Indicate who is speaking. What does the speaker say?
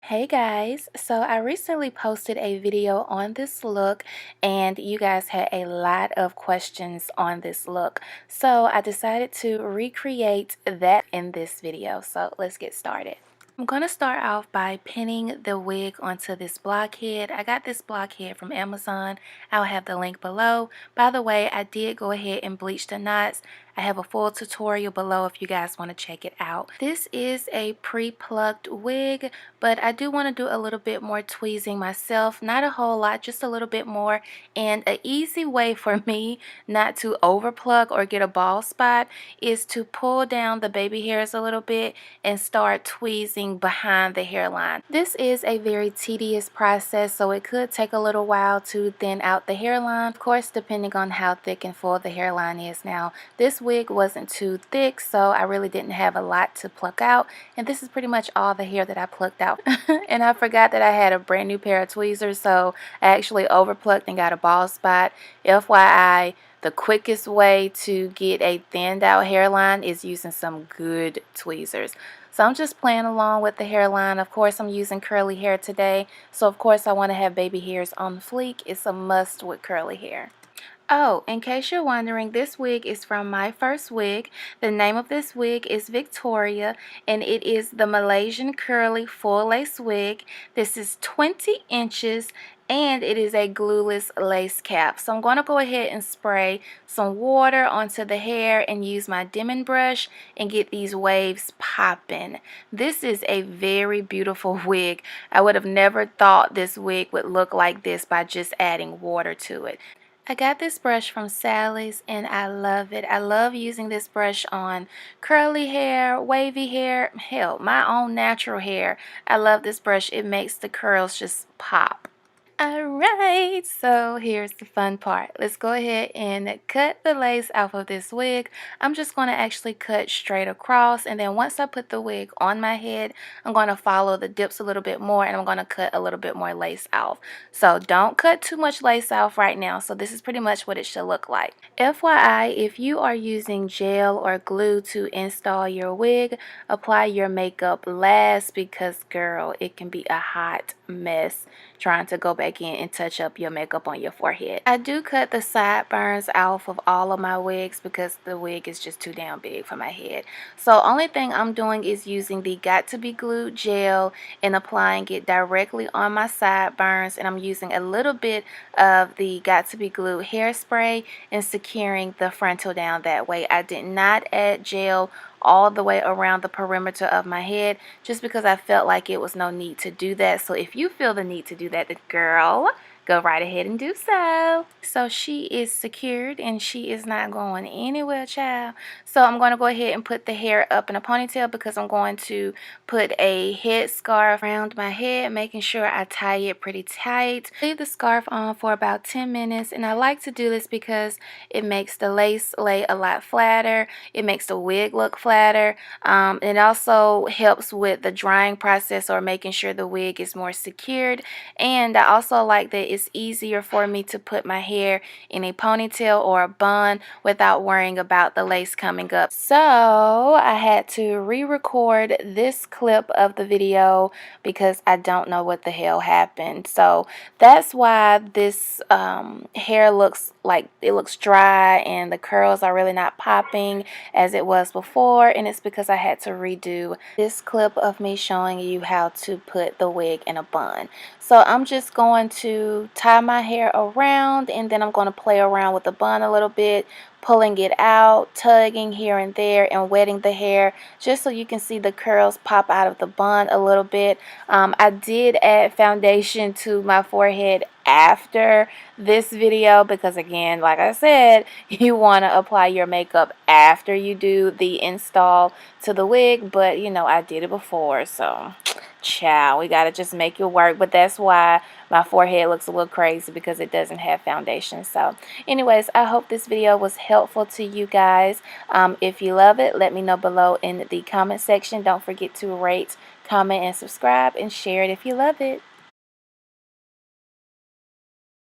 Speaker 1: Hey guys, so I recently posted a video on this look and you guys had a lot of questions on this look. So I decided to recreate that in this video. So let's get started. I'm going to start off by pinning the wig onto this blockhead. I got this blockhead from Amazon. I'll have the link below. By the way, I did go ahead and bleach the knots. I have a full tutorial below if you guys want to check it out. This is a pre-plucked wig, but I do want to do a little bit more tweezing myself. Not a whole lot, just a little bit more. And an easy way for me not to overpluck or get a bald spot is to pull down the baby hairs a little bit and start tweezing behind the hairline. This is a very tedious process, so it could take a little while to thin out the hairline, of course depending on how thick and full the hairline is. Now this wig wasn't too thick, so I really didn't have a lot to pluck out, and this is pretty much all the hair that I plucked out. And I forgot that I had a brand new pair of tweezers, so I actually overplucked and got a bald spot. FYI, the quickest way to get a thinned out hairline is using some good tweezers. So I'm just playing along with the hairline. Of course, I'm using curly hair today, so of course I want to have baby hairs on the fleek. It's a must with curly hair. Oh, in case you're wondering, this wig is from MyFirstwig. The name of this wig is Victoria, and it is the Malaysian curly full lace wig. This is 20 inches, and it is a glueless lace cap. So I'm going to go ahead and spray some water onto the hair and use my dimming brush and get these waves popping. This is a very beautiful wig. I would have never thought this wig would look like this by just adding water to it. I got this brush from Sally's and I love it. I love using this brush on curly hair, wavy hair, hell, my own natural hair. I love this brush. It makes the curls just pop. Alright, so here's the fun part. Let's go ahead and cut the lace off of this wig. I'm just going to actually cut straight across, and then once I put the wig on my head, I'm going to follow the dips a little bit more, and I'm going to cut a little bit more lace off. So don't cut too much lace off right now. So this is pretty much what it should look like. FYI, if you are using gel or glue to install your wig, apply your makeup last because girl, it can be a hot mess trying to go back in and touch up your makeup on your forehead. I do cut the sideburns off of all of my wigs because the wig is just too damn big for my head. So only thing I'm doing is using the Got2B glue gel and applying it directly on my sideburns, and I'm using a little bit of the Got2B glue hairspray and securing the frontal down that way. I did not add gel all the way around the perimeter of my head just because I felt like it was no need to do that. So if you feel the need to do that, then girl, go right ahead and do so. So she is secured and she is not going anywhere, child. So I'm going to go ahead and put the hair up in a ponytail because I'm going to put a head scarf around my head, making sure I tie it pretty tight. Leave the scarf on for about 10 minutes, and I like to do this because it makes the lace lay a lot flatter. It makes the wig look flatter. It also helps with the drying process or making sure the wig is more secured. And I also like that it's easier for me to put my hair in a ponytail or a bun without worrying about the lace coming up. So I had to re-record this clip of the video because I don't know what the hell happened. So that's why this hair looks like it looks dry and the curls are really not popping as it was before, and it's because I had to redo this clip of me showing you how to put the wig in a bun. So I'm just going to tie my hair around, and then I'm going to play around with the bun a little bit, pulling it out, tugging here and there, and wetting the hair just so you can see the curls pop out of the bun a little bit. I did add foundation to my forehead after this video because, again, like I said, you want to apply your makeup after you do the install to the wig, but you know, I did it before, so child, we gotta just make it work. But that's why my forehead looks a little crazy, because it doesn't have foundation. So anyways, I hope this video was helpful to you guys. If you love it, let me know below in the comment section. Don't forget to rate, comment, and subscribe, and share it if you love it.